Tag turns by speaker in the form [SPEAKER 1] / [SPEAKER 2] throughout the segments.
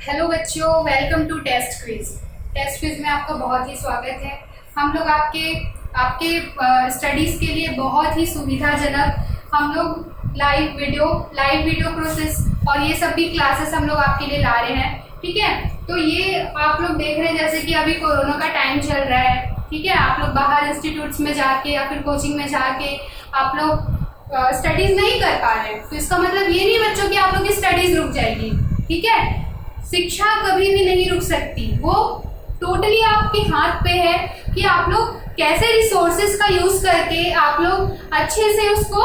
[SPEAKER 1] Hello बच्चों, welcome to test quiz. Test quiz में आपका बहुत ही स्वागत है। हम लोग आपके आपके स्टडीज़ के लिए बहुत ही सुविधाजनक हम लोग लाइव वीडियो प्रोसेस और ये सब भी क्लासेस हम लोग आपके लिए ला रहे हैं। ठीक है, तो ये आप लोग देख रहे हैं जैसे कि अभी कोरोना का टाइम चल रहा है। ठीक है, आप लोग बाहर इंस्टीट्यूट्स में जाके या फिर कोचिंग में जाके आप लोग स्टडीज़ नहीं कर पा रहे, तो इसका मतलब ये नहीं बच्चों कि आप लोग की स्टडीज़ रुक जाएगी। ठीक है, शिक्षा कभी भी नहीं रुक सकती, वो टोटली आपके हाथ पे है कि आप लोग कैसे रिसोर्सेज का यूज करके आप लोग अच्छे से उसको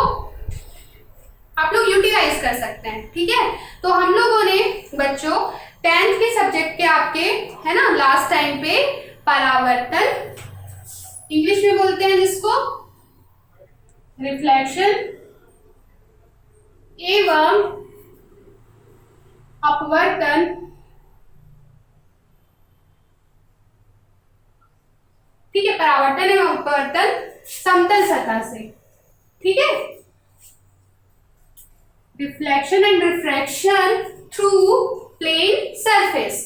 [SPEAKER 1] आप लोग यूटिलाइज कर सकते हैं। ठीक है, तो हम लोगों ने बच्चों 10th के सब्जेक्ट के आपके है ना लास्ट टाइम पे परावर्तन, इंग्लिश में बोलते हैं जिसको रिफ्लेक्शन एवं अपवर्तन, ठीक है, परावर्तन एवं अपवर्तन समतल सतह से। ठीक है, reflection and refraction through plane surface.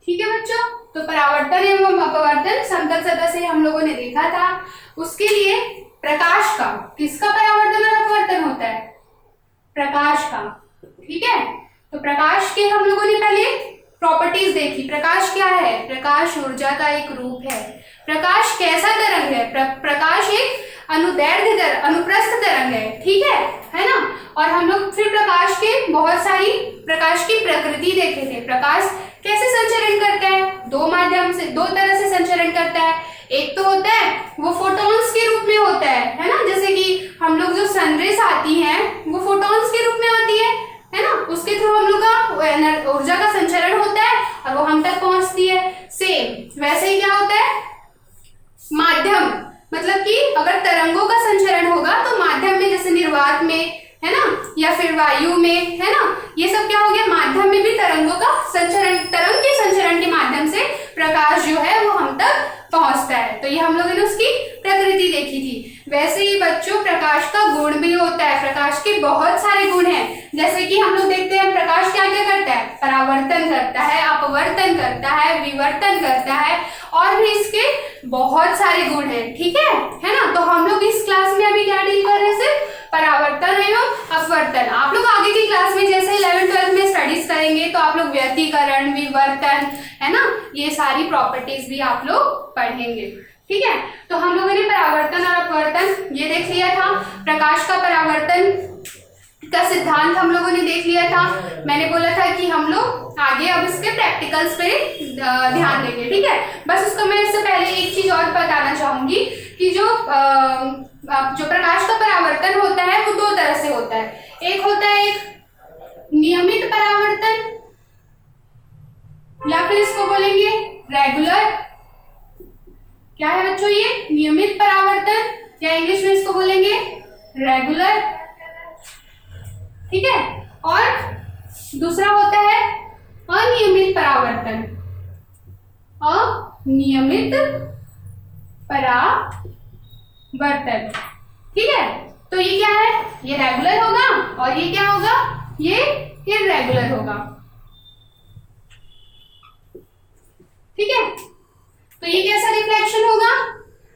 [SPEAKER 1] ठीक है बच्चों, तो परावर्तन एवं अपवर्तन समतल सतह से हम लोगों ने देखा था। उसके लिए प्रकाश का, किसका परावर्तन और अपवर्तन होता है? प्रकाश का। ठीक है, तो प्रकाश के हम लोगों ने पहले प्रॉपर्टीज देखी। प्रकाश क्या है? प्रकाश ऊर्जा का एक रूप है। प्रकाश कैसा तरंग है? प्रकाश एक अनुप्रस्थ तरंग है। ठीक है ना। और हम लोग फिर प्रकाश के बहुत सारी प्रकाश की प्रकृति देखे थे। प्रकाश कैसे संचरण करता है? दो माध्यम से, दो तरह से संचरण करता है। एक तो होता है वो फोटॉन्स के रूप में होता है ना, जैसे कि हम लोग जो सनरेज आती हैं वो फोटॉन्स के रूप में आती है ना, उसके थ्रू हम लोग का ऊर्जा का संचरण होता है और वो हम तक पहुंचती है। सेम वैसे ही क्या होता है? माध्यम, मतलब कि अगर तरंगों का संचरण होगा तो माध्यम में, जैसे निर्वात में है ना, या फिर वायु में है ना, ये सब क्या हो गया? माध्यम में भी तरंगों का संचरण, तरंग के संचरण के माध्यम से प्रकाश जो है वो हम तक पहुंचता है। तो ये हम लोगों ने उसकी प्रकृति देखी थी। वैसे ही बच्चों प्रकाश का गुण भी होता है। प्रकाश के बहुत सारे गुण हैं, जैसे कि हम लोग देखते हैं प्रकाश क्या क्या करता है? परावर्तन करता है, अपवर्तन करता है, विवर्तन करता है, और भी इसके बहुत सारे गुण हैं। ठीक है ना। तो हम लोग इस क्लास में अभी क्या डील कर रहे हैं? सिर्फ परावर्तन एवं अपवर्तन। आप लोग आगे की क्लास में जैसे 11th-12th में स्टडीज करेंगे तो आप लोग व्यतिकरण, विवर्तन है ना, ये सारी प्रॉपर्टीज भी आप लोग पढ़ेंगे। ठीक है, तो हम लोगों ने परावर्तन और अपवर्तन ये देख लिया था। प्रकाश का परावर्तन का सिद्धांत हम लोगों ने देख लिया था। मैंने बोला था कि हम लोग आगे अब इसके प्रैक्टिकल्स पे ध्यान देंगे। ठीक है, बस उसको मैं इससे पहले एक चीज और बताना चाहूंगी कि जो प्रकाश का परावर्तन होता है वो दो तरह से होता है। एक होता है एक नियमित परावर्तन, या फिर इसको बोलेंगे रेगुलर। क्या है बच्चों? ये नियमित परावर्तन, या इंग्लिश में इसको बोलेंगे रेगुलर। ठीक है, और दूसरा होता है अनियमित परावर्तन, अनियमित परावर्तन। ठीक है, तो ये क्या है? ये रेगुलर होगा और ये क्या होगा? ये इर्रेगुलर होगा। ठीक है, तो ये कैसा रिफ्लेक्शन होगा?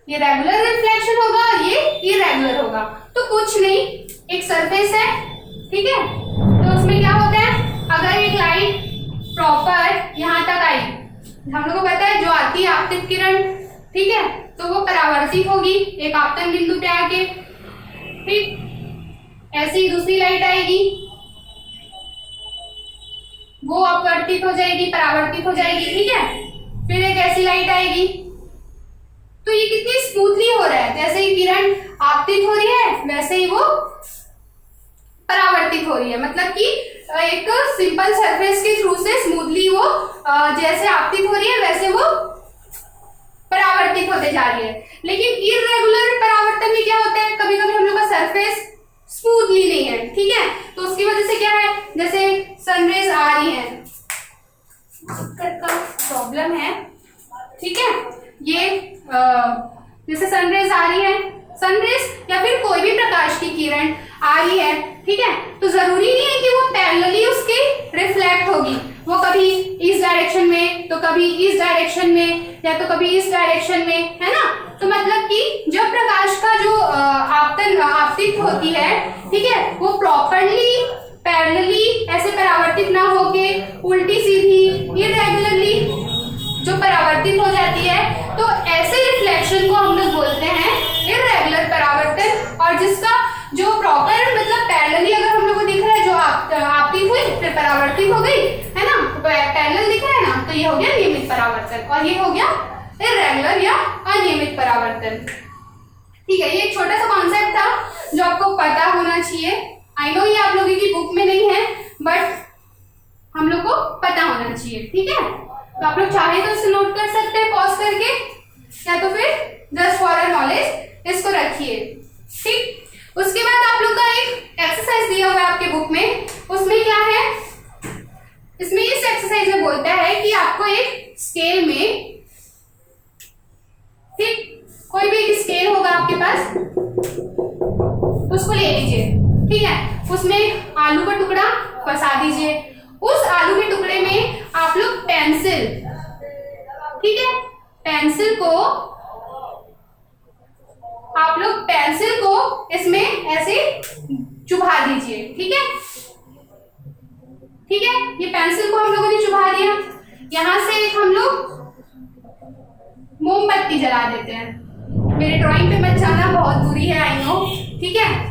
[SPEAKER 1] ये रेगुलर रिफ्लेक्शन होगा, ये इर्रेगुलर होगा। तो कुछ नहीं, एक सरफेस है। ठीक है, तो उसमें क्या होता है? अगर एक लाइट प्रॉपर यहां तक आई, हम लोग को पता है जो आती है आपतित किरण, ठीक है, तो वो परावर्तित होगी एक आपतन बिंदु पे आके। ठीक, ऐसी ही दूसरी लाइट आएगी, वो अपवर्तित हो जाएगी, परावर्तित हो जाएगी। ठीक है, फिर एक ऐसी लाइट आएगी। तो ये कितनी स्मूथली हो रहा है, जैसे ही किरण आपतित हो रही है वैसे ही वो परावर्तित हो रही है। मतलब कि एक सिंपल सरफेस के थ्रू से स्मूथली वो जैसे आपतित हो रही है वैसे वो परावर्तित होते जा रही है। लेकिन इर्रेगुलर परावर्तन में क्या होता है? कभी कभी हम लोग का सरफेस स्मूथली नहीं है। ठीक है, तो उसकी वजह से क्या है, जैसे सनरेज आ रही है, का प्रॉब्लम है। ठीक है, ये जैसे सनरेज आ रही है, सनरेज या फिर कोई भी प्रकाश की किरण आ रही है, ठीक है, तो जरूरी नहीं है कि वो पैरेलली उसके रिफ्लेक्ट होगी। वो कभी इस डायरेक्शन में तो कभी इस डायरेक्शन में या तो कभी इस डायरेक्शन में, है ना। तो मतलब कि जब प्रकाश का जो आपतित होती है, ठीक है, वो प्रॉपरली पैरेलली ऐसे परावर्तित ना होके उल्टी सीधी इरेगुलरली जो परावर्तित हो जाती है, तो ऐसे रिफ्लेक्शन को हम लोग बोलते हैं इरेगुलर परावर्तन। और जिसका जो प्रॉपर मतलब पैरेलली अगर हम लोग को दिख रहा है, जो आपतित हुई फिर परावर्तित हो गई, है ना, पैरेलल दिख रहा है ना, तो ये हो गया नियमित परावर्तन और ये हो गया इरेगुलर या अनियमित परावर्तन। ठीक है, ये एक छोटा सा कॉन्सेप्ट था जो आपको पता होना चाहिए। आई नो ये आप लोगों की बुक में नहीं है, बट हम लोग को पता होना चाहिए, ठीक है। तो आप लोग चाहे तो इसे नोट कर सकते हैं पॉज करके, या तो फिर जस्ट फॉर योर नॉलेज इसको रखिए, ठीक। उसके बाद आप लोग का एक एक्सरसाइज दिया हुआ है आपके बुक में, उसमें क्या है, इसमें इस एक्सरसाइज में बोलता है कि आपको एक स्केल में, ठीक, कोई भी एक स्केल होगा आपके पास, उसको ले लीजिए, ठीक है, उसमें आलू का टुकड़ा फंसा दीजिए। उस आलू के टुकड़े में आप लोग पेंसिल, ठीक है, पेंसिल को आप लोग पेंसिल को इसमें ऐसे चुभा दीजिए, ठीक है, ठीक है। ये पेंसिल को हम लोगों ने चुभा दिया। यहां से एक हम लोग मोमबत्ती जला देते हैं। मेरे ड्राइंग पे मत जाना, बहुत बुरी है, आई नो, ठीक है।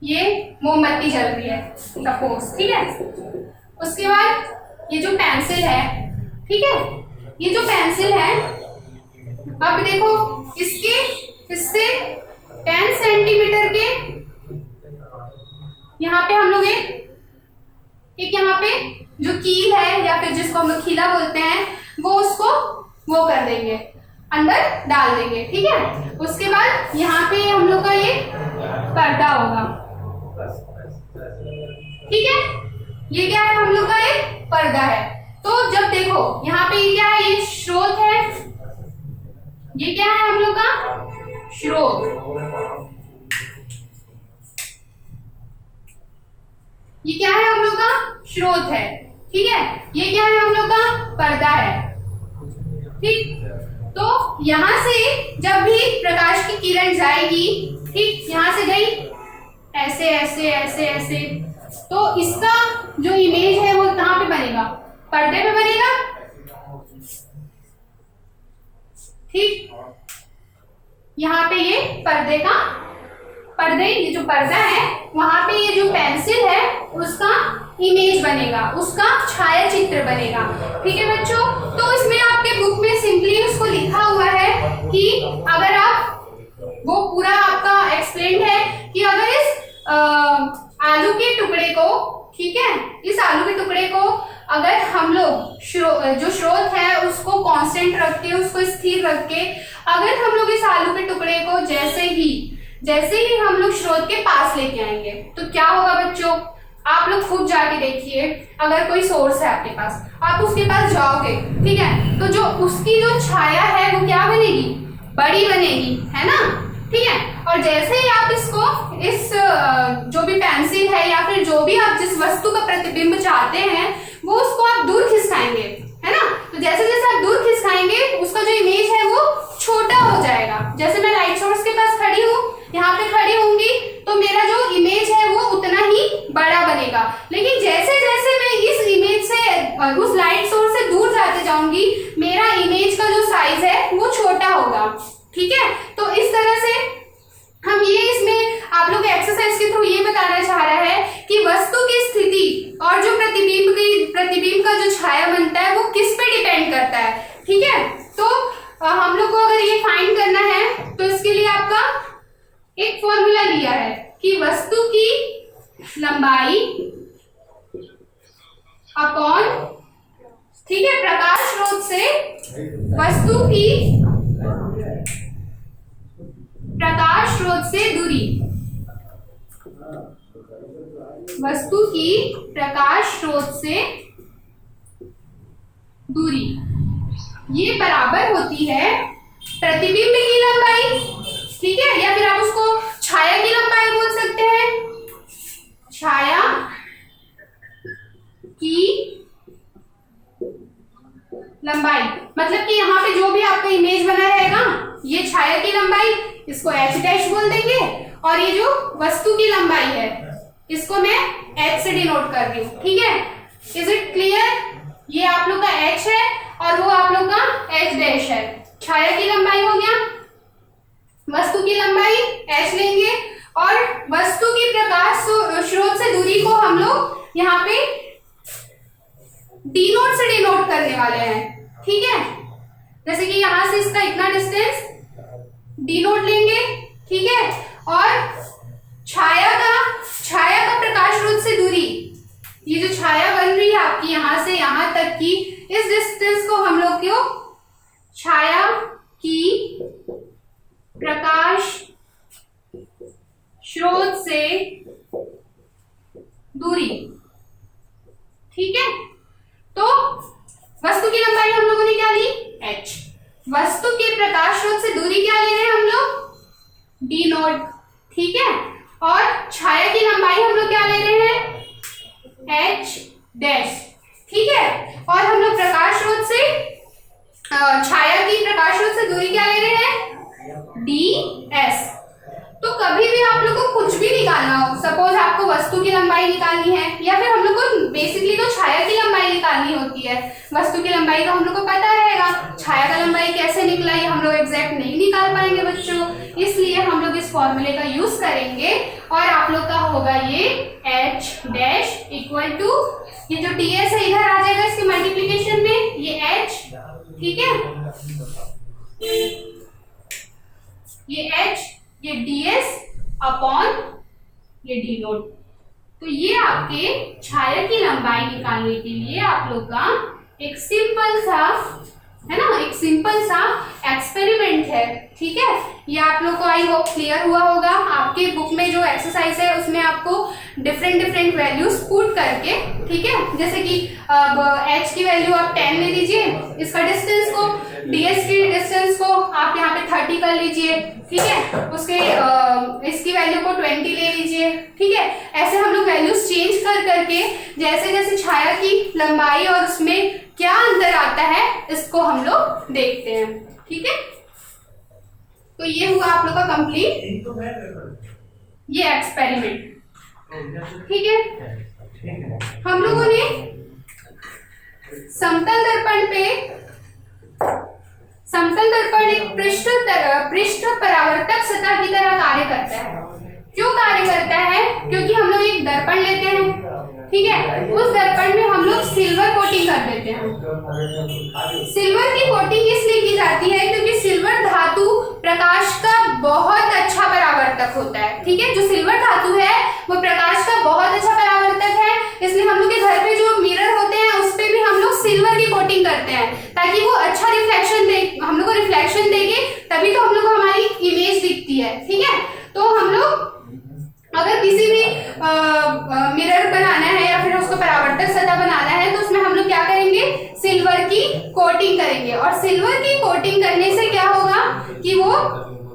[SPEAKER 1] ये मोमबत्ती जल रही है सपोज, ठीक है। उसके बाद ये जो पेंसिल है, ठीक है, ये जो पेंसिल है, अब देखो इससे 10 सेंटीमीटर के यहाँ पे हम लोग एक यहाँ पे जो कील है या फिर जिसको हम लोग खीला बोलते हैं, वो उसको वो कर देंगे, अंदर डाल देंगे, ठीक है। उसके बाद यहाँ पे हम लोग का ये पर्दा होगा, ठीक है। ये क्या है, हम लोग का एक पर्दा है। तो जब देखो यहाँ पे ये क्या है, ये स्रोत है, ये क्या है हम लोग का स्रोत, ये क्या है हम लोग का स्रोत है, ठीक है। ये क्या है हम लोग का पर्दा है, ठीक। तो यहां से जब भी प्रकाश की किरण जाएगी, ठीक, यहां से गई ऐसे ऐसे ऐसे ऐसे, तो इसका जो इमेज है वो कहां पे बनेगा, पर्दे पे बनेगा, ठीक। यहाँ पे ये ये जो पर्दा है, वहां पे ये जो पेंसिल है उसका इमेज बनेगा, उसका छाया चित्र बनेगा, ठीक है बच्चों। तो इसमें आपके बुक में सिंपली उसको लिखा हुआ है कि अगर आप, वो पूरा आपका एक्सप्लेन है कि अगर इस आलू के टुकड़े को, ठीक है, इस आलू के टुकड़े को अगर हम लोग जो स्रोत है उसको कांस्टेंट रख के, उसको स्थिर रख के, अगर हम लोग इस आलू के टुकड़े को जैसे ही हम लोग स्रोत के पास लेके आएंगे, तो क्या होगा बच्चों, आप लोग खुद जाके देखिए। अगर कोई सोर्स है आपके पास, आप उसके पास जाओगे, ठीक है, तो जो उसकी जो छाया है वो क्या बनेगी, बड़ी बनेगी, है ना, ठीक है। और जैसे ही आप इसको इस जो भी पेंसिल है या फिर जो भी आप जिस वस्तु का प्रतिबिंब चाहते हैं, वो उसको आप दूर खिसकाएंगे, है ना। तो जैसे जैसे आप दूर खिसकाएंगे, उसका जो इमेज है वो छोटा हो जाएगा। जैसे मैं लाइट सोर्स के पास खड़ी हूँ, यहाँ पे खड़ी होंगी, तो मेरा जो इमेज है वो उतना ही बड़ा बनेगा। लेकिन जैसे जैसे मैं इस इमेज से, उस लाइट सोर्स से दूर जाते जाऊंगी, मेरा इमेज का जो साइज है वो छोटा होगा, ठीक है। तो इस तरह से हम ये इसमें आप लोग एक्सरसाइज के थ्रू ये बताना चाह रहा है कि वस्तु की स्थिति और जो प्रतिबिंब का जो छाया बनता है वो किस पे डिपेंड करता है, ठीक है। तो हम लोग को अगर ये फाइंड करना है, तो इसके लिए आपका एक फॉर्मूला लिया है कि वस्तु की लंबाई अपॉन, ठीक है, प्रकाश स्रोत से वस्तु की प्रकाश स्रोत से दूरी, वस्तु की प्रकाश स्रोत से दूरी, ये बराबर होती है प्रतिबिंब की लंबाई, ठीक है, या फिर आप उसको छाया की लंबाई बोल सकते हैं, छाया की लंबाई। मतलब कि यहाँ पे जो भी आपका इमेज बना रहेगा ये छाया की लंबाई, इसको h डैश बोल देंगे, और ये जो वस्तु की लंबाई है इसको मैं h से डिनोट कर रही हूँ, ठीक है। Is it clear? ये आप लोग का h है और वो आप लोग का h डैश है। छाया की लंबाई हो गया, वस्तु की लंबाई h लेंगे, और वस्तु की प्रकाश स्रोत से दूरी को हम लोग यहाँ पे डी नोट से डिनोट करने वाले हैं, ठीक है। जैसे कि यहां से इसका इतना डिस्टेंस डी नोट लेंगे, ठीक है, और छाया का प्रकाश स्रोत से दूरी, ये जो छाया बन रही है आपकी यहां से यहां तक की, इस डिस्टेंस को हम लोग क्यों छाया की प्रकाश स्रोत से दूरी, ठीक है। तो वस्तु की लंबाई हम लोगों ने क्या ली, h। वस्तु के प्रकाश स्रोत से दूरी क्या ले रहे हैं हम लोग, d नोट, ठीक है। और छाया की लंबाई हम लोग क्या ले रहे हैं, h डैश, ठीक है। और हम लोग प्रकाश स्रोत से छाया की प्रकाश स्रोत से दूरी क्या ले रहे हैं, ds। तो कभी भी आप लोग को कुछ भी निकालना हो, सपोज आपको वस्तु की लंबाई निकालनी है, या फिर हम लोग को बेसिकली तो छाया की लंबाई निकालनी होती है, वस्तु की लंबाई तो हम लोग को पता रहेगा, छाया का लंबाई कैसे निकला ये हम लोग एग्जैक्ट नहीं निकाल पाएंगे बच्चों, इसलिए हम लोग इस फॉर्मूले का यूज करेंगे, और आप लोग का होगा ये h डैश इक्वल टू, ये जो ds है इधर आ जाएगा इसके मल्टीप्लीकेशन में, ये h, ठीक है, ये h, ये ds अपॉन ये डी नोट। तो ये आपके छाया की लंबाई निकालने के लिए आप लोग का एक सिंपल सा है ना, एक सिंपल सा एक्सपेरिमेंट है, ठीक है। ये आप लोग को आई होप क्लियर हुआ होगा। आपके बुक में जो एक्सरसाइज है उसमें आपको डिफरेंट वैल्यूज पुट करके, ठीक है, जैसे कि अब h की वैल्यू आप 10 ले लीजिए, इसका डिस्टेंस को ds की डिस्टेंस को आप यहाँ पे 30 कर लीजिए, ठीक है, उसके इसकी वैल्यू को 20 ले लीजिए, ठीक है। ऐसे हम लोग वैल्यूज चेंज कर करके जैसे जैसे छाया की लंबाई और उसमें क्या अंतर आता है इसको हम लोग देखते हैं, ठीक है। तो ये हुआ आप लोग का कंप्लीट ये एक्सपेरिमेंट, ठीक है। हम लोगों ने समतल दर्पण एक पृष्ठ परावर्तक सतह की तरह कार्य करता है। क्यों कार्य करता है? क्योंकि हम लोग एक दर्पण लेते हैं, ठीक है, उस दर्पण में हम लोग सिल्वर कोटिंग कर देते हैं। सिल्वर की कोटिंग इसलिए की जाती है क्योंकि सिल्वर धातु प्रकाश का बहुत अच्छा परावर्तक होता है, ठीक है। जो सिल्वर धातु है वो प्रकाश का बहुत अच्छा परावर्तक है, इसलिए हम लोग के घर पे जो मिरर होते हैं उस पे भी हम लोग सिल्वर की कोटिंग करते हैं ताकि वो अच्छा रिफ्लेक्शन दे, हम लोग को रिफ्लेक्शन देंगे तभी तो हम लोग को हमारी इमेज दिखती है, ठीक है। तो हम लोग अगर किसी भी मिरर बनाना है या फिर उसको परावर्तक सतह बनाना है तो उसमें हम लोग क्या करेंगे, सिल्वर की कोटिंग करेंगे, और सिल्वर की कोटिंग करने से क्या होगा कि वो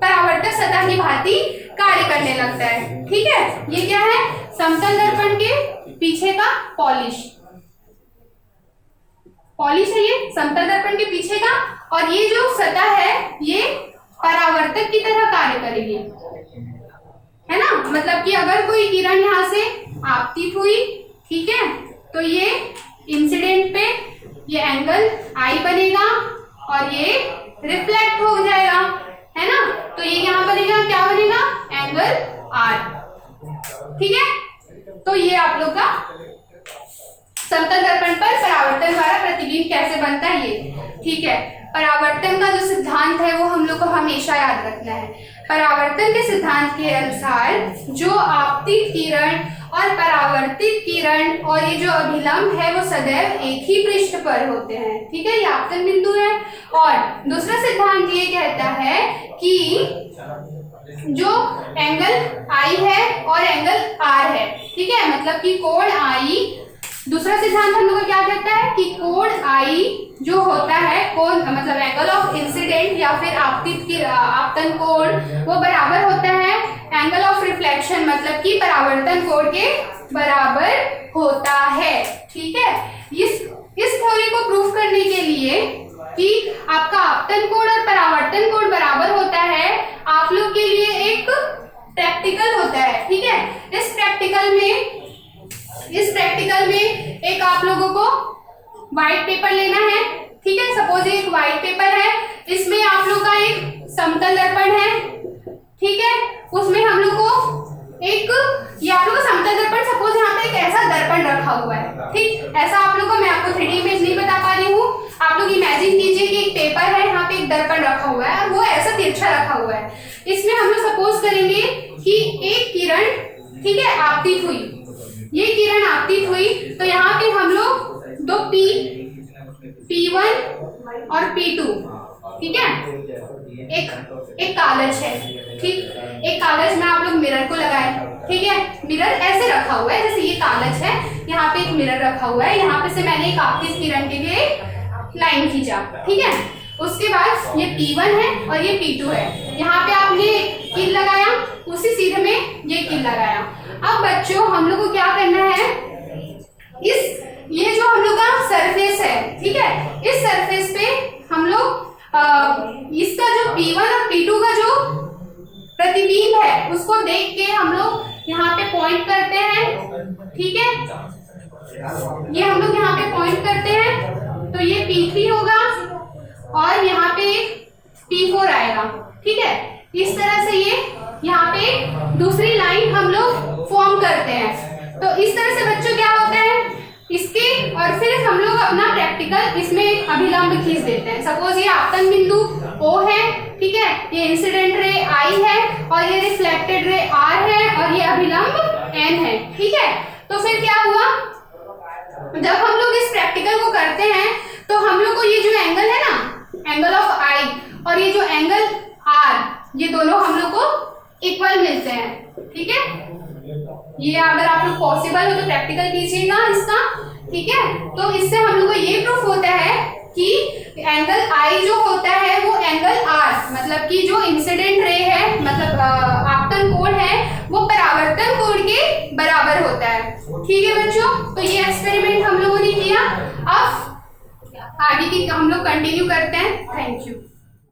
[SPEAKER 1] परावर्तक सतह की भांति कार्य करने लगता है, ठीक है। ये क्या है, समतल दर्पण के पीछे का पॉलिश है, ये समतल दर्पण के पीछे का, और ये जो सतह है ये परावर्तक की तरह कार्य करेगी, है ना। मतलब कि अगर कोई किरण यहाँ से आपतित हुई, ठीक है, तो ये इंसिडेंट पे ये एंगल आई बनेगा और ये रिफ्लेक्ट हो जाएगा, है ना। तो ये यहाँ बनेगा, क्या बनेगा, एंगल आर, ठीक है। तो ये आप लोग का समतल दर्पण पर परावर्तन द्वारा प्रतिबिंब कैसे बनता है ये, ठीक है। परावर्तन का जो सिद्धांत है वो हम लोग को हमेशा याद रखना है। परावर्तन के सिद्धांत के अनुसार जो आपतित किरण और परावर्तित किरण और ये जो अभिलंब है वो सदैव एक ही पृष्ठ पर होते हैं, ठीक है, ये आपतन बिंदु है। और दूसरा सिद्धांत ये कहता है कि जो एंगल आई है और एंगल आर है, ठीक है, मतलब कि कोण आई दूसरा सिद्धांत हम लोग को क्या कहता है कि कोण आई जो होता है, कोण मतलब एंगल ऑफ इंसिडेंट या फिर आपतन कोण, वो बराबर होता है एंगल ऑफ रिफ्लेक्शन मतलब कि परावर्तन कोण के बराबर होता है। ठीक है, इस थ्योरी को प्रूफ करने के लिए कि आपका आपतन कोण और परावर्तन कोण बराबर होता है, आप लोग के लिए एक प्रैक्टिकल होता है। ठीक है, इस प्रैक्टिकल में एक आप लोगों को व्हाइट पेपर लेना है। ठीक है, सपोज एक व्हाइट पेपर है, इसमें आप लोग का एक समतल दर्पण है। ठीक है, उसमें हम लोग को एक ये आप लोग का समतल दर्पण, सपोज यहाँ पे एक ऐसा दर्पण रखा हुआ है। ठीक, ऐसा आप लोग को मैं आपको 3D इमेज नहीं बता पा रही हूँ, आप लोग इमेजिन कीजिए कि एक पेपर है, यहाँ पे एक दर्पण रखा हुआ है और वो ऐसा तिरछा रखा हुआ है। इसमें हम लोग सपोज करेंगे कि एक किरण, ठीक है, आपतित हुई, ये किरण आपतित हुई, तो यहाँ पे हम लोग दो P1 और P2, ठीक है, एक कागज है। ठीक, एक कागज में आप लोग मिरर को लगाए। ठीक है, मिरर ऐसे रखा हुआ है, जैसे ये कागज है, यहाँ पे एक मिरर रखा हुआ है, यहाँ पे से मैंने एक आपतित किरण के लिए लाइन खींचा। ठीक है, उसके बाद ये P1 है और ये P2 है, यहाँ पे आपने कील लगाया, उसी सीधे में ये कील लगाया। अब बच्चों हम लोग को क्या करना है, ये जो हम लोग का सरफेस है, ठीक है, इस सरफेस पे हम लोग इसका जो P1 और P2 का जो प्रतिबिंब है उसको देख के हम लोग यहाँ पे पॉइंट करते हैं। ठीक है, ये हम लोग यहाँ पे पॉइंट करते हैं, तो ये P3 होगा और यहाँ पे P4 आएगा। ठीक है, इस तरह से ये यहाँ पे दूसरी लाइन हम लोग फॉर्म करते हैं। तो इस तरह से बच्चों क्या होता है इसके, और फिर हम लोग अपना प्रैक्टिकल इसमें अभिलंब खींच देते हैं। सपोज ये आपतन बिंदु O है, ठीक है, ये इंसिडेंट रे I है और ये रिफ्लेक्टेड रे R है और ये अभिलंब N है। ठीक है, तो फिर क्या हुआ, जब हम लोग इस प्रैक्टिकल को करते हैं तो हम लोग को ये जो एंगल है ना, एंगल ऑफ I और ये जो एंगल R, ये दोनों हम लोग को इक्वल मिलते हैं। ठीक है, ये अगर आप लोग पॉसिबल हो तो प्रैक्टिकल कीजिएगा इसका। ठीक है, तो इससे हम लोग को ये प्रूफ होता है कि एंगल I जो होता है वो एंगल R मतलब कि जो इंसिडेंट रे है, मतलब आपतन कोण है, वो परावर्तन कोण के बराबर होता है। ठीक है बच्चों, तो ये एक्सपेरिमेंट हम लोगों ने किया। अब आगे की हम लोग कंटिन्यू करते हैं। Thank you.